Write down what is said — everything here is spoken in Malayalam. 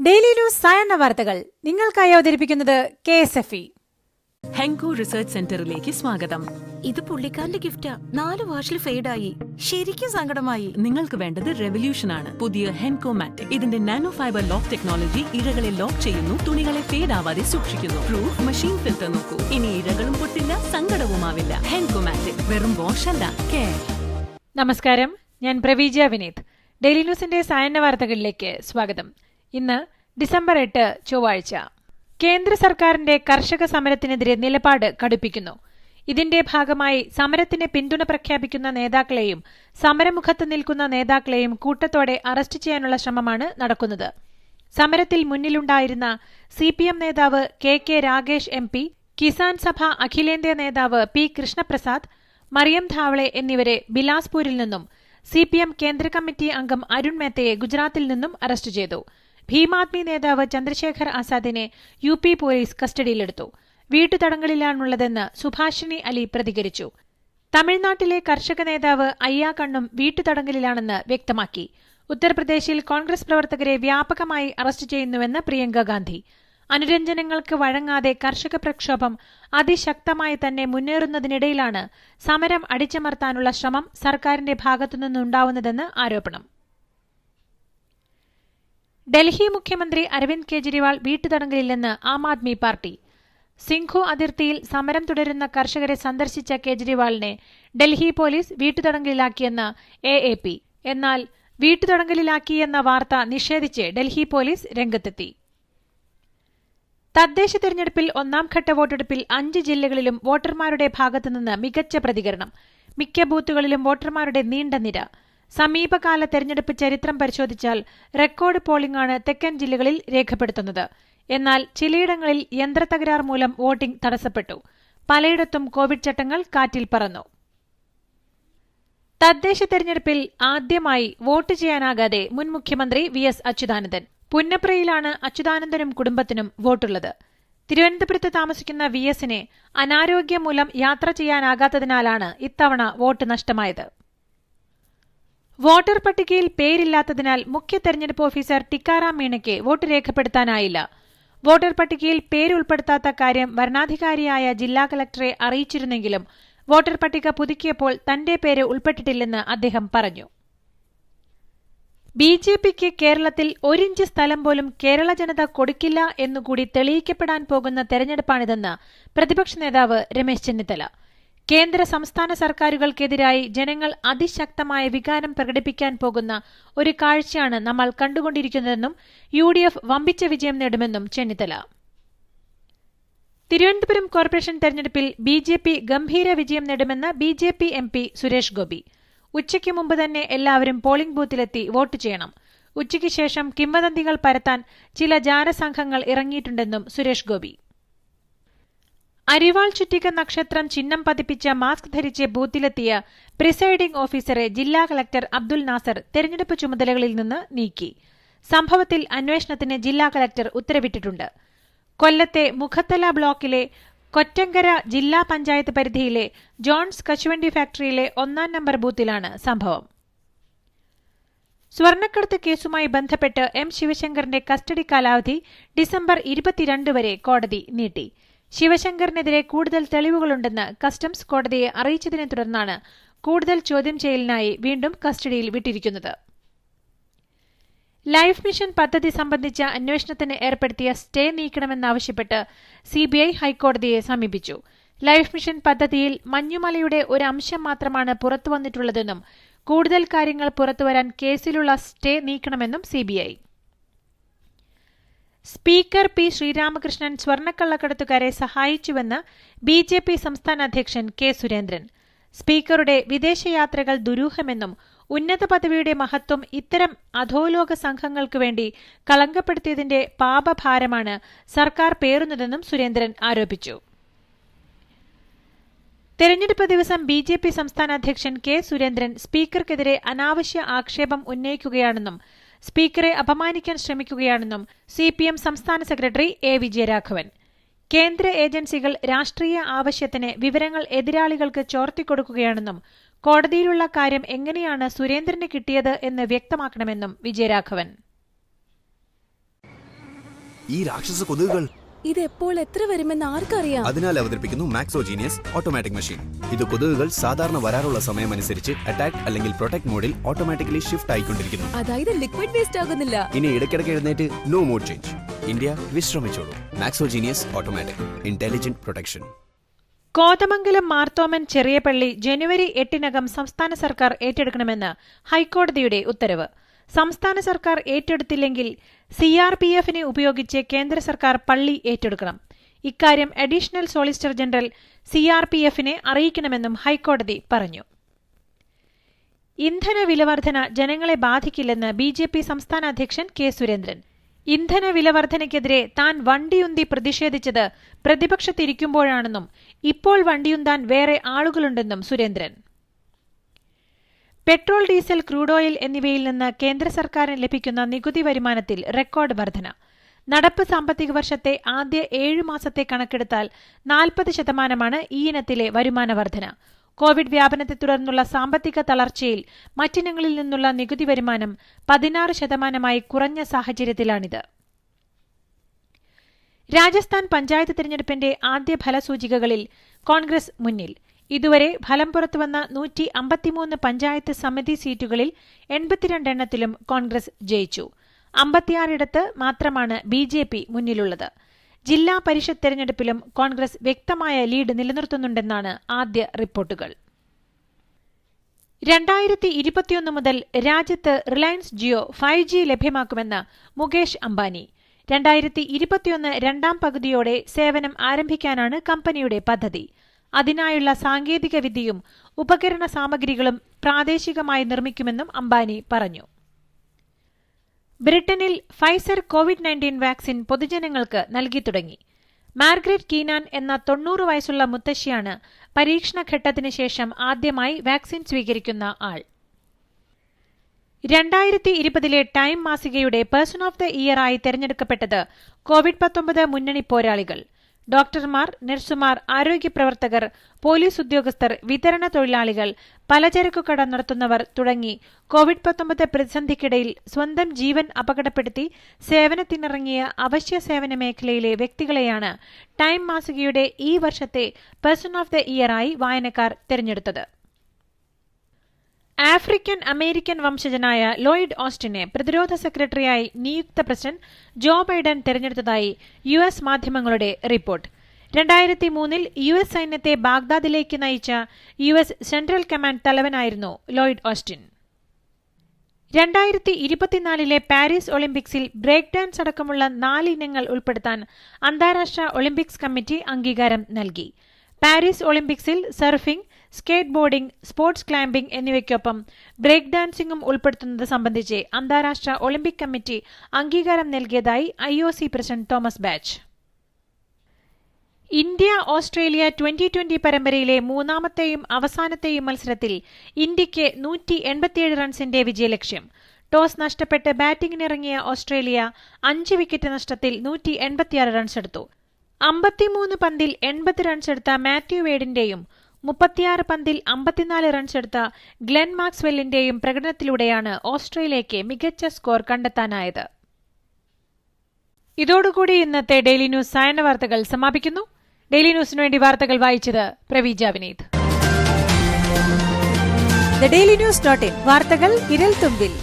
ഡെയിലി ന്യൂസ് സായന്ന വാർത്തകൾ നിങ്ങൾക്കായി അവതരിപ്പിക്കുന്നത് KSFE. ഹെങ്കോ റിസർച്ച് സെന്ററിലേക്ക് സ്വാഗതം. ഇത് പുള്ളിക്കാരന്റെ ഗിഫ്റ്റാ. 4 വാഷിൽ ഫെയ്ഡായി. ശരിക്കും സങ്കടമായി. നിങ്ങൾക്ക് വേണ്ടത് റെവല്യൂഷൻ ആണ്. പുതിയ ഹെൻകോ മാറ്റിക്. ഇതിന്റെ നാനോ ഫൈബർ ലോക്ക് ടെക്നോളജി ഇഴകളെ ലോക്ക് ചെയ്യുന്നു, തുണികളെ ഫേഡ് ആവാതെ സൂക്ഷിക്കുന്നു. പ്രൂഫ് മെഷീൻ ഫിൽറ്റർ നോക്കൂ. ഇനി ഇഴകളും പൊട്ടില്ല, സങ്കടവുമാവില്ല. ഹെൻകോ മാറ്റിക് വെറും വാഷ് അല്ല, കെയർ. നമസ്കാരം, ഞാൻ പ്രവീജ വിനീത്. ഡെയിലി ന്യൂസിന്റെ സായന്ന വാർത്തകളിലേക്ക് സ്വാഗതം. ഇന്ന് ഡിസംബർ 8 ചൊവ്വാഴ്ച. കേന്ദ്ര സർക്കാരിന്റെ കർഷക സമരത്തിനെതിരെ നിലപാട് കടുപ്പിക്കുന്നു. ഇതിന്റെ ഭാഗമായി സമരത്തിന് പിന്തുണ പ്രഖ്യാപിക്കുന്ന നേതാക്കളെയും സമരമുഖത്ത് നിൽക്കുന്ന നേതാക്കളെയും കൂട്ടത്തോടെ അറസ്റ്റ് ചെയ്യാനുള്ള ശ്രമമാണ് നടക്കുന്നത്. സമരത്തിൽ മുന്നിലുണ്ടായിരുന്ന CPM നേതാവ് KK രാഗേഷ് MP, കിസാൻ സഭ അഖിലേന്ത്യാ നേതാവ് P കൃഷ്ണപ്രസാദ്, മറിയം ധാവളെ എന്നിവരെ ബിലാസ്പൂരിൽ നിന്നും CPM കേന്ദ്ര കമ്മിറ്റി അംഗം അരുൺ മേത്തയെ ഗുജറാത്തിൽ നിന്നും അറസ്റ്റ് ചെയ്തു. ഭീമാദ്മി നേതാവ് ചന്ദ്രശേഖർ ആസാദിനെ UP പോലീസ് കസ്റ്റഡിയിലെടുത്തു. വീട്ടുതടങ്കലിലാണുള്ളതെന്ന് സുഭാഷിണി അലി പ്രതികരിച്ചു. തമിഴ്നാട്ടിലെ കർഷക നേതാവ് അയ്യാ കണ്ണും വീട്ടുതടങ്കലിലാണെന്ന് വ്യക്തമാക്കി. ഉത്തർപ്രദേശിൽ കോൺഗ്രസ് പ്രവർത്തകരെ വ്യാപകമായി അറസ്റ്റ് ചെയ്യുന്നുവെന്ന് പ്രിയങ്ക ഗാന്ധി. അനുരഞ്ജനങ്ങൾക്ക് വഴങ്ങാതെ കർഷക പ്രക്ഷോഭം അതിശക്തമായി തന്നെ മുന്നേറുന്നതിനിടയിലാണ് സമരം അടിച്ചമർത്താനുള്ള ശ്രമം സർക്കാരിന്റെ ഭാഗത്തുനിന്നുണ്ടാവുന്നതെന്ന് ആരോപണം. ഡൽഹി മുഖ്യമന്ത്രി അരവിന്ദ് കെജ്രിവാൾ വീട്ടുതടങ്കലില്ലെന്ന് ആം ആദ്മി പാർട്ടി. സിംഘു അതിർത്തിയിൽ സമരം തുടരുന്ന കർഷകരെ സന്ദർശിച്ച കെജ്രിവാളിനെ ഡൽഹി പോലീസ് വീട്ടുതടങ്കലിലാക്കിയെന്ന് AAP. എന്നാൽ വീട്ടുതടങ്കലിലാക്കിയെന്ന വാർത്ത നിഷേധിച്ച് ഡൽഹി പോലീസ് രംഗത്തെത്തി. തദ്ദേശ തെരഞ്ഞെടുപ്പിൽ ഒന്നാംഘട്ട വോട്ടെടുപ്പിൽ 5 ജില്ലകളിലും വോട്ടർമാരുടെ ഭാഗത്തുനിന്ന് മികച്ച പ്രതികരണം. മിക്ക ബൂത്തുകളിലും വോട്ടർമാരുടെ നീണ്ട നിര. സമീപകാല തെരഞ്ഞെടുപ്പ് ചരിത്രം പരിശോധിച്ചാൽ റെക്കോർഡ് പോളിംഗാണ് തെക്കൻ ജില്ലകളിൽ രേഖപ്പെടുത്തുന്നത്. എന്നാൽ ചിലയിടങ്ങളിൽ യന്ത്രത്തകരാർ മൂലം വോട്ടിംഗ് തടസ്സപ്പെട്ടു. പലയിടത്തും കോവിഡ് ചട്ടങ്ങൾ കാറ്റിൽ പറന്നു. തദ്ദേശ തെരഞ്ഞെടുപ്പിൽ ആദ്യമായി വോട്ട് ചെയ്യാനാകാതെ മുൻ മുഖ്യമന്ത്രി VS അച്യുതാനന്ദൻ. പുന്നപ്രയിലാണ് അച്യുതാനന്ദനും കുടുംബത്തിനും വോട്ടുള്ളത്. തിരുവനന്തപുരത്ത് താമസിക്കുന്ന VSനെ അനാരോഗ്യം മൂലം യാത്ര ചെയ്യാനാകാത്തതിനാലാണ് ഇത്തവണ വോട്ട് നഷ്ടമായത്. വോട്ടർ പട്ടികയിൽ പേരില്ലാത്തതിനാൽ മുഖ്യ തെരഞ്ഞെടുപ്പ് ഓഫീസർ ടിക്കാറാം മീണയ്ക്ക് വോട്ട് രേഖപ്പെടുത്താനായില്ല. വോട്ടർ പട്ടികയിൽ പേരുൾപ്പെടുത്താത്ത കാര്യം വരണാധികാരിയായ ജില്ലാ കളക്ടറെ അറിയിച്ചിരുന്നെങ്കിലും വോട്ടർ പട്ടിക പുതുക്കിയപ്പോൾ തന്റെ പേര് ഉൾപ്പെട്ടിട്ടില്ലെന്ന് അദ്ദേഹം പറഞ്ഞു. BJPക്ക് കേരളത്തിൽ 1 ഇഞ്ച് സ്ഥലം പോലും കേരള ജനത കൊടുക്കില്ല എന്നുകൂടി തെളിയിക്കപ്പെടാൻ പോകുന്ന തെരഞ്ഞെടുപ്പാണിതെന്ന് പ്രതിപക്ഷ നേതാവ് രമേശ് ചെന്നിത്തല. കേന്ദ്ര സംസ്ഥാന സർക്കാരുകൾക്കെതിരായി ജനങ്ങൾ അതിശക്തമായ വികാരം പ്രകടിപ്പിക്കാൻ പോകുന്ന ഒരു കാഴ്ചയാണ് നമ്മൾ കണ്ടുകൊണ്ടിരിക്കുന്നതെന്നും UDF വമ്പിച്ച വിജയം നേടുമെന്നും ചെന്നിത്തല. തിരുവനന്തപുരം കോർപ്പറേഷൻ തെരഞ്ഞെടുപ്പിൽ BJP ഗംഭീര വിജയം നേടുമെന്ന് BJP MP സുരേഷ് ഗോപി. ഉച്ചയ്ക്ക് മുമ്പ് തന്നെ എല്ലാവരും പോളിംഗ് ബൂത്തിലെത്തി വോട്ട് ചെയ്യണം. ഉച്ചയ്ക്ക് ശേഷം കിംവദന്തികൾ പരത്താൻ ചില ജാരസംഘങ്ങൾ ഇറങ്ങിയിട്ടുണ്ടെന്നും സുരേഷ് ഗോപി. അരിവാൾ ചുറ്റിക നക്ഷത്രം ചിഹ്നം പതിപ്പിച്ച മാസ്ക് ധരിച്ച് ബൂത്തിലെത്തിയ പ്രിസൈഡിംഗ് ഓഫീസറെ ജില്ലാ കളക്ടർ അബ്ദുൽ നാസർ തെരഞ്ഞെടുപ്പ് ചുമതലകളിൽ നിന്ന് നീക്കി. സംഭവത്തിൽ അന്വേഷണത്തിന് ജില്ലാ കളക്ടർ ഉത്തരവിട്ടിട്ടുണ്ട്. കൊല്ലത്തെ മുഖത്തല ബ്ലോക്കിലെ കൊറ്റങ്കര ജില്ലാ പഞ്ചായത്ത് പരിധിയിലെ ജോൺസ് കശുവണ്ടി ഫാക്ടറിയിലെ 1-ാം നമ്പർ ബൂത്തിലാണ് സംഭവം. സ്വർണ്ണക്കടത്ത് കേസുമായി ബന്ധപ്പെട്ട് M ശിവശങ്കറിന്റെ കസ്റ്റഡി കാലാവധി ഡിസംബർ 22 വരെ കോടതി നീട്ടി. ശിവശങ്കറിനെതിരെ കൂടുതൽ തെളിവുകളുണ്ടെന്ന് കസ്റ്റംസ് കോടതിയെ അറിയിച്ചതിനെ തുടർന്നാണ് കൂടുതൽ ചോദ്യം ചെയ്യലിനായി വീണ്ടും കസ്റ്റഡിയിൽ വിട്ടിരിക്കുന്നത്. ലൈഫ് മിഷൻ പദ്ധതി സംബന്ധിച്ച അന്വേഷണത്തിന് ഏർപ്പെടുത്തിയ സ്റ്റേ നീക്കണമെന്നാവശ്യപ്പെട്ട് CBI ഹൈക്കോടതിയെ സമീപിച്ചു. ലൈഫ് മിഷൻ പദ്ധതിയിൽ മഞ്ഞുമലയുടെ ഒരു അംശം മാത്രമാണ് പുറത്തുവന്നിട്ടുള്ളതെന്നും കൂടുതൽ കാര്യങ്ങൾ പുറത്തുവരാൻ കേസിലുള്ള സ്റ്റേ നീക്കണമെന്നും CBI. സ്പീക്കർ P ശ്രീരാമകൃഷ്ണൻ സ്വർണ്ണക്കള്ളക്കടത്തുകാരെ സഹായിച്ചുവെന്ന് BJP സംസ്ഥാന അധ്യക്ഷൻ K സുരേന്ദ്രൻ. സ്പീക്കറുടെ വിദേശയാത്രകൾ ദുരൂഹമെന്നും ഉന്നത പദവിയുടെ മഹത്വം ഇത്തരം അധോലോക സംഘങ്ങൾക്കു വേണ്ടി കളങ്കപ്പെടുത്തിയതിന്റെ പാപഭാരമാണ് സർക്കാർ പേറുന്നതെന്നും സുരേന്ദ്രൻ ആരോപിച്ചു. തെരഞ്ഞെടുപ്പ് ദിവസം BJP സംസ്ഥാന അധ്യക്ഷൻ K സുരേന്ദ്രൻ സ്പീക്കർക്കെതിരെ അനാവശ്യ ആക്ഷേപം ഉന്നയിക്കുകയാണെന്നും സ്പീക്കറെ അപമാനിക്കാൻ ശ്രമിക്കുകയാണെന്നും CPM സംസ്ഥാന സെക്രട്ടറി A വിജയരാഘവൻ. കേന്ദ്ര ഏജൻസികൾ രാഷ്ട്രീയ ആവശ്യത്തിന് വിവരങ്ങൾ എതിരാളികൾക്ക് ചോർത്തിക്കൊടുക്കുകയാണെന്നും കോടതിയിലുള്ള കാര്യം എങ്ങനെയാണ് സുരേന്ദ്രന് കിട്ടിയത് എന്ന് വ്യക്തമാക്കണമെന്നും വിജയരാഘവൻ. ഈ രാക്ഷസ കൊതുകുകൾ ഇത് എപ്പോൾ എത്ര വരുമെന്ന് ആർക്കറിയാം? അതിനാൽ അവതരിപ്പിക്കുന്നു മാക്സോജീനിയസ് ഓട്ടോമാറ്റിക് മെഷീൻ. ഇത് കൊതുകുകൾ സാധാരണ വരാറുള്ള സമയമനുസരിച്ച് അറ്റാക്ക് അല്ലെങ്കിൽ പ്രൊട്ടക്ട് മോഡിൽ ഓട്ടോമാറ്റിക്കലി ഷിഫ്റ്റ് ആയിക്കൊണ്ടിരിക്കുന്നു. അതായത് ലിക്വിഡ് വേസ്റ്റ് ആകുന്നില്ല. ഇനി ഇടയ്ക്കിടയ്ക്ക് എഴുന്നേറ്റ് നോ മോഡ് ചേഞ്ച്. ഇന്ത്യ വിശ്രമിച്ചോളൂ. Maxo genius automatic intelligent protection. Kothamangalam Marthoman Cheriyapally ജനുവരി 8-നകം സംസ്ഥാന സർക്കാർ ഏറ്റെടുക്കണമെന്ന് ഹൈക്കോടതിയുടെ ഉത്തരവ്. സംസ്ഥാന സർക്കാർ ഏറ്റെടുത്തില്ലെങ്കിൽ CRPF-നെ ഉപയോഗിച്ച് കേന്ദ്ര സർക്കാർ പള്ളി ഏറ്റെടുക്കണം. ഇക്കാര്യം അഡീഷണൽ സോളിസിറ്റർ ജനറൽ CRPF-നെ അറിയിക്കണമെന്നും ഹൈക്കോടതി പറഞ്ഞു. ഇന്ധന വിലവർധന ജനങ്ങളെ ബാധിക്കില്ലെന്ന് BJP സംസ്ഥാന അധ്യക്ഷൻ കെ സുരേന്ദ്രൻ. ഇന്ധന വിലവർധനയ്ക്കെതിരെ താൻ വണ്ടിയുന്തി പ്രതിഷേധിച്ചത് പ്രതിപക്ഷത്തിരിക്കുമ്പോഴാണെന്നും ഇപ്പോൾ വണ്ടിയുന്താൻ വേറെ ആളുകളുണ്ടെന്നും Surendran. Petrol, diesel, crude oil എന്നിവയിൽ നിന്ന് കേന്ദ്ര സർക്കാരിന് ലഭിക്കുന്ന നികുതി വരുമാനത്തിൽ റെക്കോർഡ് വർധന. നടപ്പ് സാമ്പത്തിക വർഷത്തെ ആദ്യ 7 മാസത്തെ കണക്കെടുത്താൽ 40% ഈ ഇനത്തിലെ വരുമാന വർധന. കോവിഡ് വ്യാപനത്തെ തുടർന്നുള്ള സാമ്പത്തിക തളർച്ചയിൽ മറ്റിനങ്ങളിൽ നിന്നുള്ള നികുതി വരുമാനം 16% കുറഞ്ഞ സാഹചര്യത്തിലാണിത്. രാജസ്ഥാൻ പഞ്ചായത്ത് തിരഞ്ഞെടുപ്പിന്റെ ആദ്യ ഫലസൂചികകളിൽ കോൺഗ്രസ് മുന്നിൽ. ഇതുവരെ ഫലം പുറത്തുവന്ന 153 പഞ്ചായത്ത് സമിതി സീറ്റുകളിൽ 82 എണ്ണത്തിലും കോൺഗ്രസ് ജയിച്ചു. 56 മാത്രമാണ് BJP മുന്നിലുള്ളത്. ജില്ലാ പരിഷത്ത് തെരഞ്ഞെടുപ്പിലും കോൺഗ്രസ് വ്യക്തമായ ലീഡ് നിലനിർത്തുന്നുണ്ടെന്നാണ് ആദ്യ റിപ്പോർട്ടുകൾ. 2021 മുതൽ രാജ്യത്ത് റിലയൻസ് ജിയോ 5G ലഭ്യമാക്കുമെന്ന് മുകേഷ് അംബാനി. 2021 രണ്ടാം പകുതിയോടെ സേവനം ആരംഭിക്കാനാണ് കമ്പനിയുടെ പദ്ധതി. അതിനായുള്ള സാങ്കേതിക വിദ്യയും ഉപകരണ സാമഗ്രികളും പ്രാദേശികമായി നിർമ്മിക്കുമെന്നും അംബാനി പറഞ്ഞു. ബ്രിട്ടനിൽ ഫൈസർ COVID-19 വാക്സിൻ പൊതുജനങ്ങൾക്ക് നൽകി തുടങ്ങി. മാർഗ്രറ്റ് കീനാൻ എന്ന 90 വയസ്സുള്ള മുത്തശ്ശിയാണ് പരീക്ഷണഘട്ടത്തിന് ശേഷം ആദ്യമായി വാക്സിൻ സ്വീകരിക്കുന്ന ആൾ. 2020 ടൈം മാസികയുടെ പേഴ്സൺ ഓഫ് ദ ഇയർ ആയി തെരഞ്ഞെടുക്കപ്പെട്ടത് COVID-19 മുന്നണി പോരാളികൾ. ഡോക്ടർമാർ, നഴ്സുമാർ, ആരോഗ്യപ്രവർത്തകർ, പോലീസ് ഉദ്യോഗസ്ഥർ, വിതരണ തൊഴിലാളികൾ, പലചരക്കു കട നടത്തുന്നവർ തുടങ്ങി COVID-19 പ്രതിസന്ധിക്കിടയിൽ സ്വന്തം ജീവൻ അപകടപ്പെടുത്തി സേവനത്തിനിറങ്ങിയ അവശ്യ സേവന മേഖലയിലെ വ്യക്തികളെയാണ് ടൈം മാസികയുടെ ഈ വർഷത്തെ പേഴ്സൺ ഓഫ് ദ ഇയർ ആയി വായനക്കാർ തെരഞ്ഞെടുത്തത്. ആഫ്രിക്കൻ അമേരിക്കൻ വംശജനായ ലോയിഡ് ഓസ്റ്റിനെ പ്രതിരോധ സെക്രട്ടറിയായി നിയുക്ത പ്രസിഡന്റ് ജോ ബൈഡൻ തെരഞ്ഞെടുത്തതായി US മാധ്യമങ്ങളുടെ റിപ്പോർട്ട്. 2003-ൽ US സൈന്യത്തെ ബാഗ്ദാദിലേക്ക് നയിച്ച US സെൻട്രൽ കമാൻഡ് തലവനായിരുന്നു ലോയിഡ് ഓസ്റ്റിൻ. 2024-ലെ പാരീസ് ഒളിമ്പിക്സിൽ ബ്രേക്ക് ഡാൻസ് അടക്കമുള്ള 4 ഇനങ്ങൾ ഉൾപ്പെടുത്താൻ അന്താരാഷ്ട്ര ഒളിമ്പിക്സ് കമ്മിറ്റി അംഗീകാരം നൽകി. പാരീസ് ഒളിമ്പിക്സിൽ surfing, skate boarding, sports climbing എന്നിവയ്ക്കൊപ്പം ബ്രേക്ക് ഡാൻസിംഗും ഉൾപ്പെടുത്തുന്നത് സംബന്ധിച്ച് അന്താരാഷ്ട്ര ഒളിമ്പിക് കമ്മിറ്റി അംഗീകാരം നൽകിയതായി IOC president Thomas batch. India Australia 2020 പരമ്പരയിലെ മൂന്നാമത്തെയും അവസാനത്തെയും മത്സരത്തിൽ ഇന്ത്യയ്ക്ക് 187 റൺസിന്റെ വിജയലക്ഷ്യം. ടോസ് നഷ്ടപ്പെട്ട് ബാറ്റിംഗിനിറങ്ങിയ ഓസ്ട്രേലിയ 5 വിക്കറ്റ് നഷ്ടത്തിൽ 186 റൺസെടുത്തു. 53 പന്തിൽ 80 റൺസെടുത്ത മാത്യു വേഡിന്റെയും 36 പന്തിൽ 54 റൺസെടുത്ത ഗ്ലെൻ മാക്സ്വെല്ലിന്റെയും പ്രകടനത്തിലൂടെയാണ് ഓസ്ട്രേലിയയ്ക്ക് മികച്ച സ്കോർ കണ്ടെത്താനായത്. ഇതോടുകൂടി ഇന്നത്തെ ഡെയിലി ന്യൂസ് സായന്ന വാർത്തകൾ സമാപിക്കുന്നു. ഡെയിലി ന്യൂസിനു വേണ്ടി വാർത്തകൾ വായിച്ചത് Praveeja Vineeth. The Daily News.in വാർത്തകൾ വിരൽ തുമ്പിൽ.